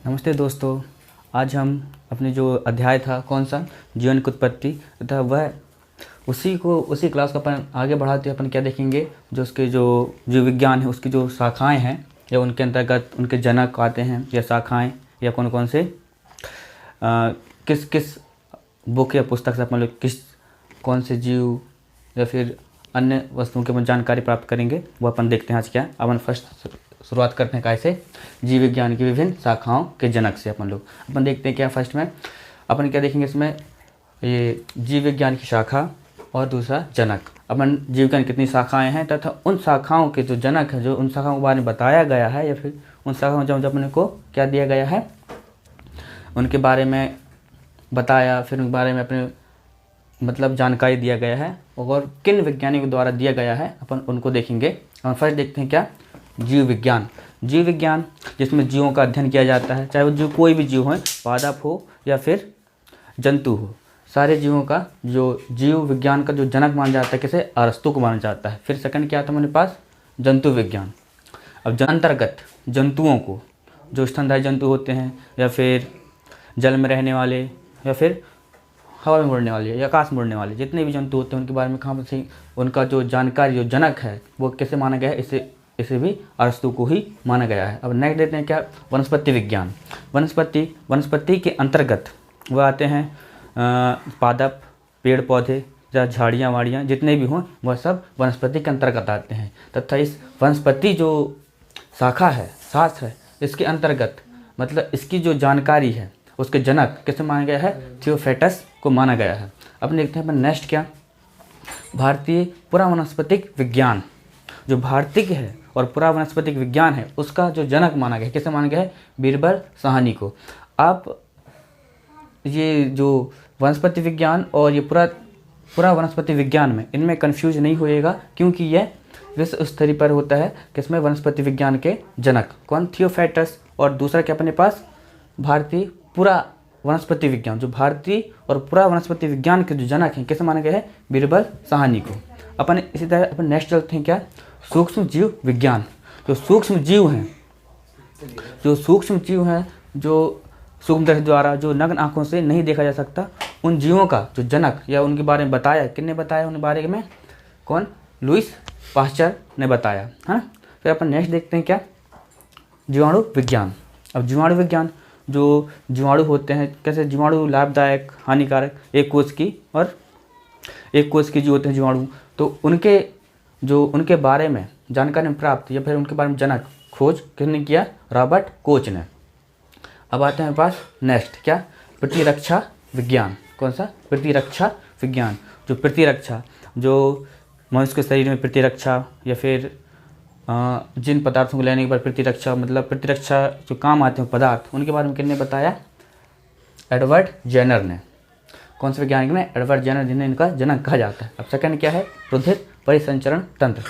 नमस्ते दोस्तों। आज हम अपने जो अध्याय था कौन सा जीवन की उत्पत्ति तथा वह उसी क्लास का अपन आगे बढ़ाते अपन क्या देखेंगे, जो उसके जो जीव विज्ञान है उसकी जो शाखाएं हैं या उनके अंतर्गत उनके जनक आते हैं या शाखाएं या कौन कौन से किस किस बुक या पुस्तक से अपन लोग किस कौन से जीव या फिर अन्य वस्तुओं की अपन जानकारी प्राप्त करेंगे वो अपन देखते हैं आज क्या। अपन फर्स्ट शुरुआत करते हैं कैसे जीव विज्ञान की विभिन्न शाखाओं के जनक से अपन देखते हैं क्या। फर्स्ट में अपन क्या देखेंगे, इसमें ये जीव विज्ञान की शाखा और दूसरा जनक। अपन जीव विज्ञान कितनी शाखाएं हैं तथा उन शाखाओं के जो जनक है, जो उन शाखाओं के बारे में बताया गया है या फिर उन शाखाओं जब अपने को क्या दिया गया है उनके बारे में बताया, फिर उनके बारे में अपने मतलब जानकारी दिया गया है और किन वैज्ञानिकों द्वारा दिया गया है अपन उनको देखेंगे। और फर्स्ट देखते हैं क्या, जीव विज्ञान। जीव विज्ञान जिसमें जीवों का अध्ययन किया जाता है, चाहे वो जीव कोई भी जीव हो, पादप हो या फिर जंतु हो, सारे जीवों का जो जीव विज्ञान का जो जनक माना जाता है किसे, अरस्तु को माना जाता है। फिर सेकंड क्या आता है हमारे पास, जंतु विज्ञान। अब अंतर्गत जंतुओं को, जो स्तनधारी जंतु होते हैं या फिर जल में रहने वाले या फिर हवा में उड़ने वाले या आकाश में उड़ने वाले जितने भी जंतु होते हैं उनके बारे में कहाँ से उनका जो जानकारी जो जनक है वो कैसे माना गया है, इसे भी अरस्तु को ही माना गया है। अब नेक्स्ट देते हैं क्या, वनस्पति विज्ञान। वनस्पति के अंतर्गत वह आते हैं पादप, पेड़ पौधे या झाड़ियाँ वाड़ियाँ जितने भी हों वह सब वनस्पति के अंतर्गत आते हैं। तथा इस वनस्पति जो शाखा है, शास्त्र है, इसके अंतर्गत मतलब इसकी जो जानकारी है उसके जनक किसे माना गया है, थियोफेटस को माना गया है। अब देखते हैं अपन नेक्स्ट क्या, भारतीय पुरावनस्पतिक विज्ञान। जो भारतीय है और पुरावनस्पतिक विज्ञान है उसका जो जनक माना गया है, किसे माना गया है, बीरबल साहनी को। आप ये जो वनस्पति विज्ञान और ये पूरा वनस्पति विज्ञान में इनमें कंफ्यूज नहीं होइएगा, क्योंकि यह विश्व स्तरीय पर होता है। किसमें, वनस्पति विज्ञान के जनक कौन, थियोफेटस। और दूसरा क्या अपने पास, भारतीय पूरा वनस्पति विज्ञान। जो भारतीय और पूरा वनस्पति विज्ञान के जो जनक हैं किसे माना गया है, बीरबल साहनी को। अपन इसी तरह अपन नेक्स्ट चलते हैं क्या, सूक्ष्म जीव विज्ञान। जो सूक्ष्म जीव हैं, जो सूक्ष्मदर्शी द्वारा जो नग्न आंखों से नहीं देखा जा सकता, उन जीवों का जो जनक या उनके बारे में बताया, किसने बताया उनके बारे में, कौन, लुईस पाश्चर ने बताया, है ना। फिर अपन नेक्स्ट देखते हैं क्या, जीवाणु विज्ञान। अब जीवाणु विज्ञान, जो जीवाणु होते हैं कैसे, जीवाणु लाभदायक हानिकारक, एक कोष की जो होते हैं जीवाणु, तो उनके बारे में जानकारी प्राप्त या फिर उनके बारे में जनक खोज किसने किया, रॉबर्ट कोच ने। अब आते हैं पास नेक्स्ट क्या, प्रतिरक्षा विज्ञान। कौन सा, प्रतिरक्षा विज्ञान। जो प्रतिरक्षा, जो मनुष्य के शरीर में प्रतिरक्षा या फिर जिन पदार्थों को लेने के बाद प्रतिरक्षा, मतलब प्रतिरक्षा जो काम आते हैं पदार्थ, उनके बारे में किसने बताया, एडवर्ड जेनर ने। कौन से वैज्ञानिक ने, एडवर्ड जेनर, जिन्हें इनका जनक कहा जाता है। अब सेकंड क्या है, रुधिर परिसंचरण तंत्र।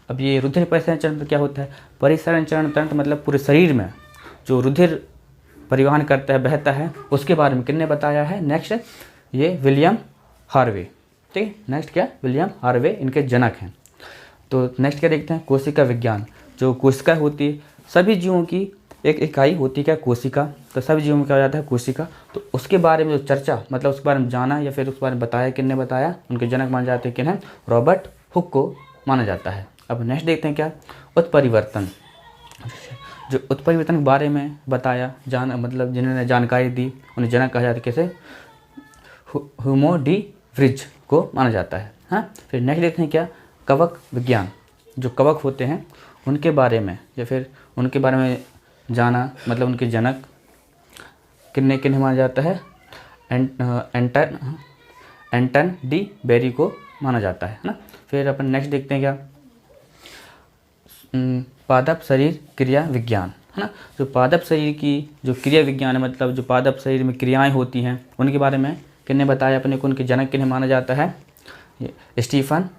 अब ये रुधिर परिसंचरण तंत्र क्या होता है, परिसंचरण तंत्र मतलब पूरे शरीर में जो रुधिर परिवहन करता है, बहता है, उसके बारे में किसने बताया है। नेक्स्ट ये विलियम हार्वे, ठीक है। नेक्स्ट क्या, विलियम हार्वे इनके जनक हैं। तो नेक्स्ट क्या देखते हैं, कोशिका विज्ञान। जो कोशिका होती है, सभी जीवों की एक इकाई होती है क्या, कोशिका। तो सभी जीवों में क्या हो जाता है, कोशिका। तो उसके बारे में जो चर्चा, मतलब उसके बारे में जाना या फिर उसके बारे में बताया, किसने बताया, उनके जनक माने जाते हैं किन हैं, रॉबर्ट हुक को माना जाता है। अब नेक्स्ट देखते हैं क्या, उत्परिवर्तन। जो उत्परिवर्तन के बारे में बताया, मतलब जिन्होंने जानकारी दी उन्हें जनक कहा जाता है, कैसे, ह्यूमो डी व्रिज को माना जाता है। हाँ, फिर नेक्स्ट देखते हैं क्या, कवक विज्ञान। जो कवक होते हैं उनके बारे में या फिर उनके बारे में जाना, मतलब उनके जनक किन्हें माना जाता है, एंटन डी बेरी को माना जाता है ना। फिर अपन नेक्स्ट देखते हैं क्या, पादप शरीर क्रिया विज्ञान, है ना। जो पादप शरीर की जो क्रिया विज्ञान है, मतलब जो पादप शरीर में क्रियाएं होती हैं उनके बारे में किसने बताया अपने को, उनके जनक किन्हें माना जाता है, स्टीफन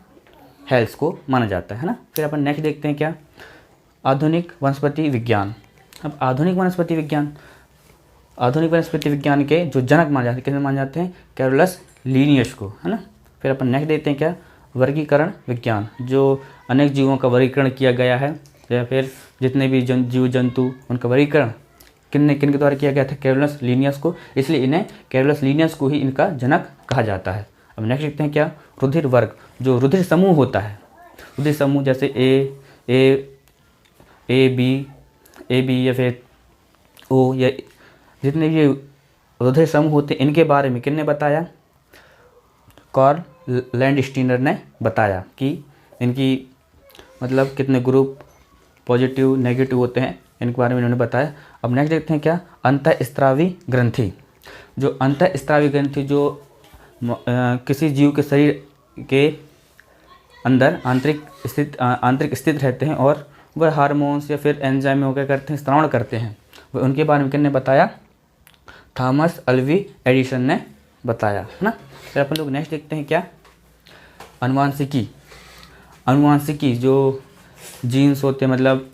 हेल्स को माना जाता है ना। फिर अपन नेक्स्ट देखते हैं क्या, आधुनिक वनस्पति विज्ञान। अब आधुनिक वनस्पति विज्ञान के जो जनक माने जाते हैं, किसने माने जाते हैं, कैरोलस लीनियस को, है ना। फिर अपन नेक्स्ट देखते हैं क्या, वर्गीकरण विज्ञान। जो अनेक जीवों का वर्गीकरण किया गया है या फिर जितने भी जीव जंतु उनका वर्गीकरण किन के द्वारा किया गया था? कैरोलस लीनियस को, इसलिए इन्हें कैरोलस लीनियस को ही इनका जनक कहा जाता है। अब नेक्स्ट देखते हैं क्या, रुधिर वर्ग, जो रुधिर समूह होता है, रुधिर समूह जैसे ए बी या फिर ओ, या जितने भी रुधिर समूह होते हैं इनके बारे में किसने बताया? कार्ल लैंडस्टीनर ने बताया कि इनकी मतलब कितने ग्रुप पॉजिटिव नेगेटिव होते हैं, इनके बारे में इन्होंने बताया। अब नेक्स्ट देखते हैं क्या, अंतःस्रावी ग्रंथि, जो अंतःस्रावी ग्रंथि जो किसी जीव के शरीर के अंदर आंतरिक स्थित रहते हैं और वह हार्मोन्स या फिर एंजाइम वगैरह करते हैं, स्रावण करते हैं, वह उनके बारे में किसने बताया? थॉमस अल्वी एडिसन ने बताया, है ना। फिर अपन लोग नेक्स्ट देखते हैं क्या, अनुवांशिकी। अनुवांशिकी जो जीन्स होते हैं, मतलब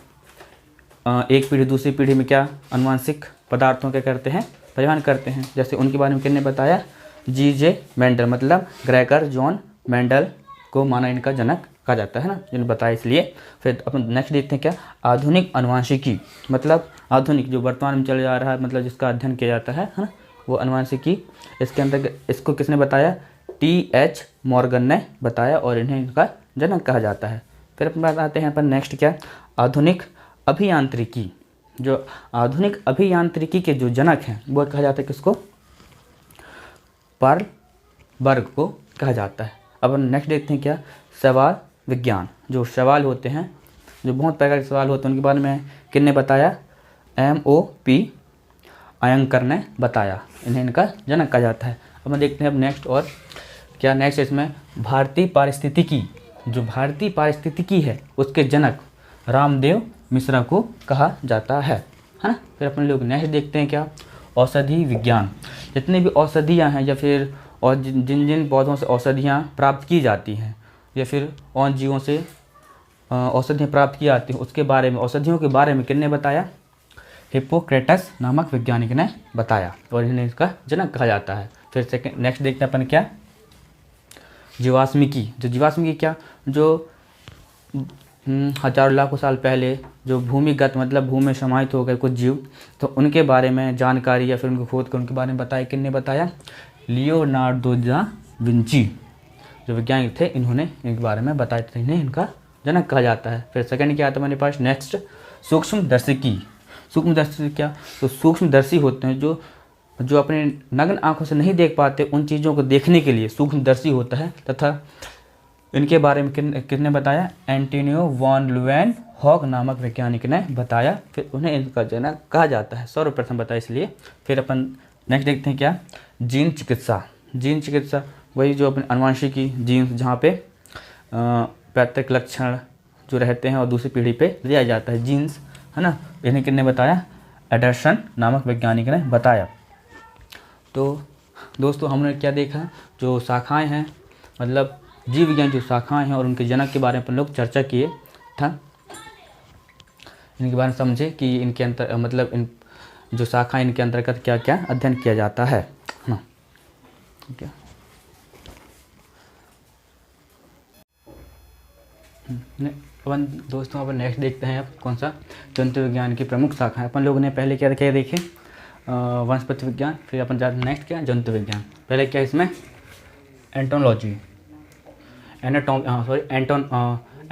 एक पीढ़ी दूसरी पीढ़ी में क्या अनुवांशिक पदार्थों के करते हैं, परिवहन करते हैं, जैसे उनके बारे में किसने बताया? G.J. मेंडल, मतलब ग्रेगर जॉन मेंडल को माना इनका जनक कहा जाता है ना, जिन्होंने बताया इसलिए। फिर अपन नेक्स्ट देखते हैं क्या, आधुनिक अनुवांशिकी, मतलब आधुनिक जो वर्तमान में चल जा रहा है, मतलब जिसका अध्ययन किया जाता है ना, वो अनुवांशिकी। इसके अंदर इसको किसने बताया? T.H. मॉर्गन ने बताया और इन्हें इनका जनक कहा जाता है। फिर अपन बात आते हैं अपन नेक्स्ट क्या, आधुनिक अभियांत्रिकी। जो आधुनिक अभियांत्रिकी के जो जनक हैं वो कहा जाता है किसको? पर्ल बर्ग को कहा जाता है। अब नेक्स्ट देखते हैं क्या, सवाल विज्ञान। जो सवाल होते हैं, जो बहुत प्रकार के सवाल होते हैं, उनके बारे में किसने बताया? M.O.P. अयंकर ने बताया, इन्हें इनका जनक कहा जाता है। अब हम देखते हैं अब नेक्स्ट और क्या, नेक्स्ट इसमें भारतीय पारिस्थितिकी। जो भारतीय पारिस्थितिकी है उसके जनक रामदेव मिश्रा को कहा जाता है ना। फिर अपन लोग नेक्स्ट देखते हैं क्या, औषधि विज्ञान। जितने भी औषधियाँ हैं या फिर और जिन जिन पौधों से औषधियाँ प्राप्त की जाती हैं या फिर और जीवों से औषधियाँ प्राप्त की जाती हैं, उसके बारे में, औषधियों के बारे में किसने बताया? हिप्पोक्रेटस नामक वैज्ञानिक ने बताया और इन्हें इसका जनक कहा जाता है। फिर सेकंड नेक्स्ट देखते हैं अपन क्या, जीवाश्मिकी। जो जीवाश्मिकी क्या, जो हजारों लाखों साल पहले जो भूमिगत मतलब भूमि में समाहित हो गए कुछ जीव, तो उनके बारे में जानकारी या फिर उनको खोद कर उनके बारे में बताया, किसने बताया? लियोनार्डो दा विंची जो वैज्ञानिक थे, इन्होंने इनके बारे में बताया, तो इन्हें इनका जनक कहा जाता है। फिर सेकंड क्या आता है मेरे पास, नेक्स्ट सूक्ष्मदर्शिकी। सूक्ष्मदर्शी क्या, तो सूक्ष्मदर्शी होते हैं जो अपने नग्न आंखों से नहीं देख पाते, उन चीज़ों को देखने के लिए सूक्ष्मदर्शी होता है। तथा इनके बारे में किसने बताया? एंटोनियो वॉन लुएन हॉक नामक वैज्ञानिक ने बताया, फिर उन्हें इनका जनक कहा जाता है, सर्वप्रथम बताया इसलिए। फिर अपन नेक्स्ट देखते हैं क्या, जीन चिकित्सा। जीन चिकित्सा वही जो अपने अनुवांशिकी जीन्स जहाँ पे पैतृक लक्षण जो रहते हैं और दूसरी पीढ़ी पे दिया जाता है जीन्स, है ना, इन्हें किसने बताया? एडरसन नामक वैज्ञानिक ने बताया। तो दोस्तों हमने क्या देखा, जो शाखाएं हैं, मतलब जीव विज्ञान जो शाखाएं हैं और उनके जनक के बारे में अपन लोग चर्चा किए था, इनके बारे में समझे कि इनके अंतर मतलब इन जो शाखाएं इनके अंतर्गत क्या क्या अध्ययन किया जाता है ना। ठीक है, अपन दोस्तों अपन नेक्स्ट देखते हैं अब कौन सा, जंतु विज्ञान की प्रमुख शाखा है। अपन लोगों ने पहले क्या क्या देखे, वनस्पति विज्ञान, फिर अपन जाते नेक्स्ट क्या, जंतु विज्ञान। पहले क्या इसमें एंटोलॉजी,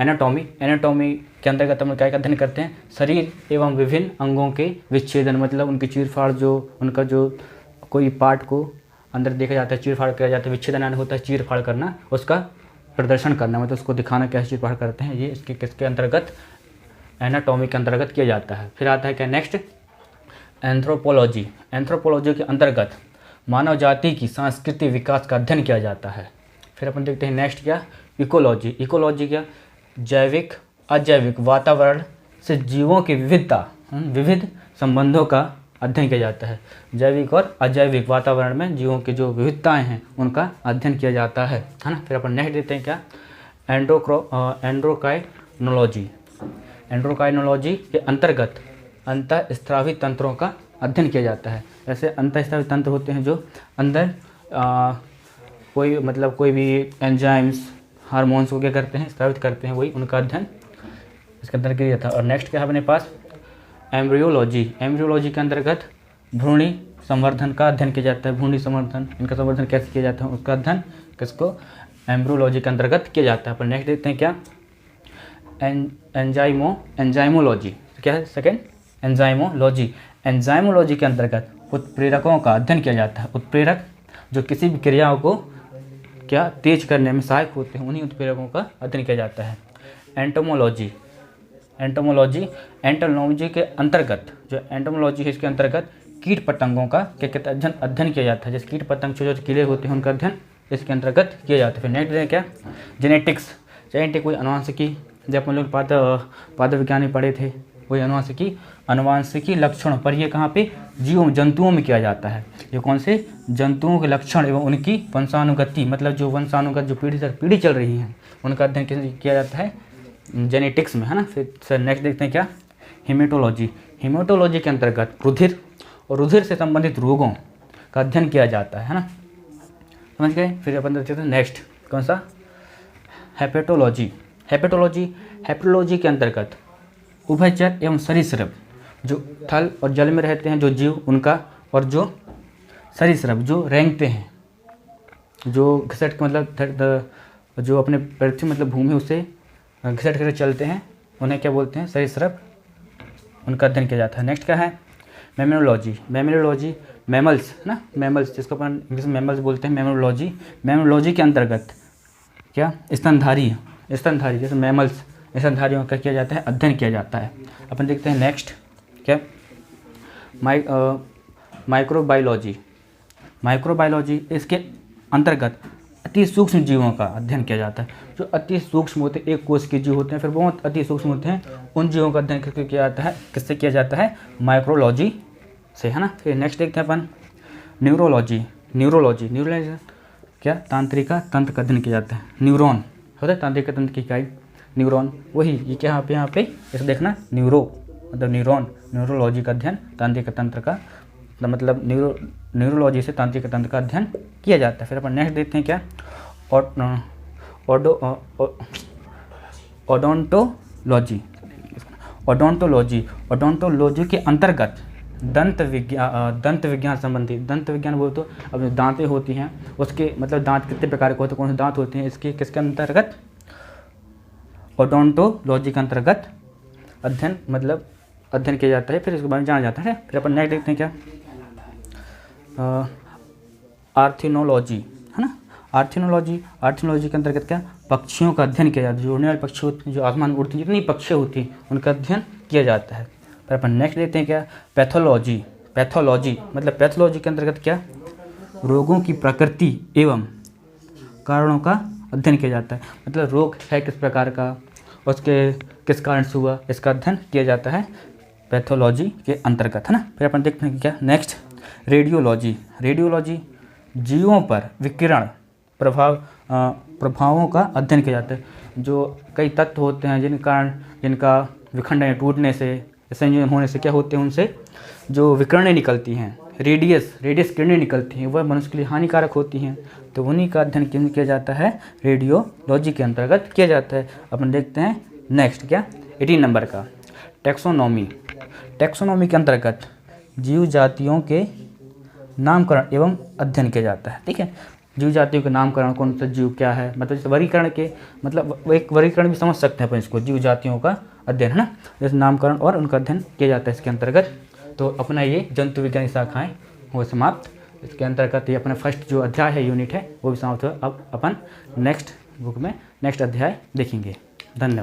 एनाटॉमी के अंतर्गत हम क्या अध्ययन करते हैं? शरीर एवं विभिन्न अंगों के विच्छेदन, मतलब उनकी चीरफाड़, जो उनका जो कोई पार्ट को अंदर देखा जाता है, चीरफाड़ किया जाता है, विच्छेदन होता है चीरफाड़ करना, उसका प्रदर्शन करना, मतलब उसको दिखाना कैसे चीरफाड़ करते हैं, ये इसके किसके अंतर्गत? एनाटॉमी के अंतर्गत किया जाता है। फिर आता है क्या नेक्स्ट, एंथ्रोपोलॉजी। एंथ्रोपोलॉजी के अंतर्गत मानव जाति की सांस्कृतिक विकास का अध्ययन किया जाता है। फिर अपन देखते हैं नेक्स्ट क्या, इकोलॉजी। इकोलॉजी क्या, जैविक अजैविक वातावरण से जीवों की विविध संबंधों का अध्ययन किया जाता है। जैविक और अजैविक वातावरण में जीवों की जो विविधताएं हैं उनका अध्ययन किया जाता है ना। फिर अपन नेक्स्ट देखते हैं क्या, एंड्रोक्राइनोलॉजी। एंड्रोक्राइनोलॉजी के अंतर्गत अंतःस्रावी तंत्रों का अध्ययन किया जाता है। ऐसे अंतःस्रावी तंत्र होते हैं जो अंदर कोई भी एंजाइम्स हार्मोन्स को क्या करते हैं, स्रावित करते हैं, वही उनका अध्ययन इसके अंदर किया जाता है। और नेक्स्ट क्या है अपने पास, एम्ब्रियोलॉजी, एम्ब्रियोलॉजी के अंतर्गत भ्रूणी संवर्धन का अध्ययन किया जाता है। भ्रूणी संवर्धन, इनका संवर्धन कैसे किया जाता है उसका अध्ययन किसको, एम्ब्रियोलॉजी के अंतर्गत किया जाता है। पर नेक्स्ट देखते हैं क्या, एंजाइमोलॉजी, क्या है सेकेंड, एंजाइमोलॉजी। एंजाइमोलॉजी के अंतर्गत उत्प्रेरकों का अध्ययन किया जाता है। उत्प्रेरक जो किसी भी क्रियाओं को क्या तेज करने में सहायक होते हैं, उन्हीं उत्प्रेरकों का अध्ययन किया जाता है। एंटोमोलॉजी, एंटोमोलॉजी के अंतर्गत जो एंटोमोलॉजी है इसके अंतर्गत कीट पतंगों का क्या अध्ययन किया जाता है। जैसे कीट पतंग जो कीड़े होते हैं उनका अध्ययन इसके अंतर्गत किया जाता है। फिर नेक्स्ट है क्या, जेनेटिक्स। जेनेटिक कोई अनुवांशिकी, जब हम लोग पाद विज्ञान में पढ़े थे, वही अनुवांशिकी लक्षणों पर ये कहाँ पे, जंतुओं में किया जाता है। ये कौन से जंतुओं के लक्षण एवं उनकी वंशानुगति, मतलब जो वंशानुगत जो पीढ़ी दर पीढ़ी चल रही है उनका अध्ययन किया जाता है जेनेटिक्स में, है ना। फिर सर नेक्स्ट देखते हैं क्या, हेमेटोलॉजी। हेमेटोलॉजी के अंतर्गत रुधिर और रुधिर से संबंधित रोगों का अध्ययन किया जाता है ना, समझ गए। फिर अपन देखते हैं नेक्स्ट कौन सा, हेपेटोलॉजी। हेपेटोलॉजी के अंतर्गत उभयचर एवं सरीसृप, जो थल और जल में रहते हैं जो जीव उनका, और जो सरीसृप जो रेंगते हैं, जो घिसट के मतलब जो अपने पृथ्वी मतलब भूमि उससे घिसट कर चलते हैं, उन्हें क्या बोलते हैं, सरीसृप, उनका अध्ययन किया जाता है। नेक्स्ट क्या है, मैमोलॉजी, मैमल्स ना, मैमल्स जिसको अपन इंग्लिश में मैमल्स बोलते हैं, मैमोलॉजी के अंतर्गत क्या, स्तनधारी जैसे मैमल्स, स्तनधारियों का किया जाता है, अध्ययन किया जाता है। अपन देखते हैं नेक्स्ट क्या, माइक्रोबायोलॉजी, इसके अंतर्गत अति सूक्ष्म जीवों का अध्ययन किया जाता है। जो अति सूक्ष्म होते हैं, एक कोष के जीव होते हैं, फिर बहुत अति सूक्ष्म होते हैं, उन जीवों का अध्ययन किया जाता है, किससे किया जाता है, माइक्रोलॉजी से, है ना। फिर नेक्स्ट देखते हैं अपन न्यूरोलॉजी क्या, तांत्रिका तंत्र का अध्ययन किया जाता है। न्यूरॉन होता है तांत्रिका तंत्र की इकाई, न्यूरॉन वही, ये क्या यहाँ पे इसे देखना, मतलब न्यूरॉन, न्यूरोलॉजी का अध्ययन तांत्रिक तंत्र का, मतलब न्यूरोलॉजी से तांत्रिक तंत्र का अध्ययन किया जाता है। फिर अपन नेक्स्ट देखते हैं क्या, ओडोंटोलॉजी के अंतर्गत दंत विज्ञान संबंधी, दंत विज्ञान बोल तो अब जो दांतें होती हैं उसके मतलब दांत कितने प्रकार के होते हैं, कौन से दांत होते हैं, इसके किसके अंतर्गत, ओडोंटोलॉजी के अंतर्गत अध्ययन किया जाता है। फिर इसके बारे में जाना जाता है। फिर अपन नेक्स्ट देखते हैं क्या, आर्थिनोलॉजी, है ना। आर्थिनोलॉजी के अंतर्गत क्या, पक्षियों का अध्ययन किया जाता है। जो उड़ने वाले पक्षी होते हैं, जो आसमान में उड़ती हैं, जितनी पक्षी होती हैं उनका अध्ययन किया जाता है। फिर अपन नेक्स्ट देखते हैं क्या, पैथोलॉजी, मतलब पैथोलॉजी के अंतर्गत क्या, रोगों की प्रकृति एवं कारणों का अध्ययन किया जाता है। मतलब रोग है किस प्रकार का, उसके किस कारण से हुआ, इसका अध्ययन किया जाता है पैथोलॉजी के अंतर्गत, है ना। फिर अपन देखते हैं क्या, नेक्स्ट रेडियोलॉजी, जीवों पर विकिरण प्रभावों का अध्ययन किया जाता है। जो कई तत्व होते हैं जिनका विखंडन टूटने से, संयोजन होने से क्या होते हैं, उनसे जो विकिरणें निकलती हैं, रेडियस किरणें निकलती हैं, वह मनुष्य के लिए हानिकारक होती हैं, तो उन्हीं का अध्ययन किया जाता है, रेडियोलॉजी के अंतर्गत किया जाता है। अपन देखते हैं नेक्स्ट क्या, 18 नंबर का, टैक्सोनॉमी के अंतर्गत जीव जातियों के नामकरण एवं अध्ययन किया जाता है। ठीक है, जीव जातियों के नामकरण, कौन सा जीव क्या है, मतलब जैसे वर्गीकरण के, मतलब एक वर्गीकरण भी समझ सकते हैं अपन इसको, जीव जातियों का अध्ययन, है ना, जैसे नामकरण और उनका अध्ययन किया जाता है इसके अंतर्गत। तो अपना ये जंतु विज्ञान की शाखाएँ वो समाप्त, इसके अंतर्गत ये अपना फर्स्ट जो अध्याय है, यूनिट है, वो भी समाप्त हुआ। अब अपन नेक्स्ट बुक में नेक्स्ट अध्याय देखेंगे। धन्यवाद।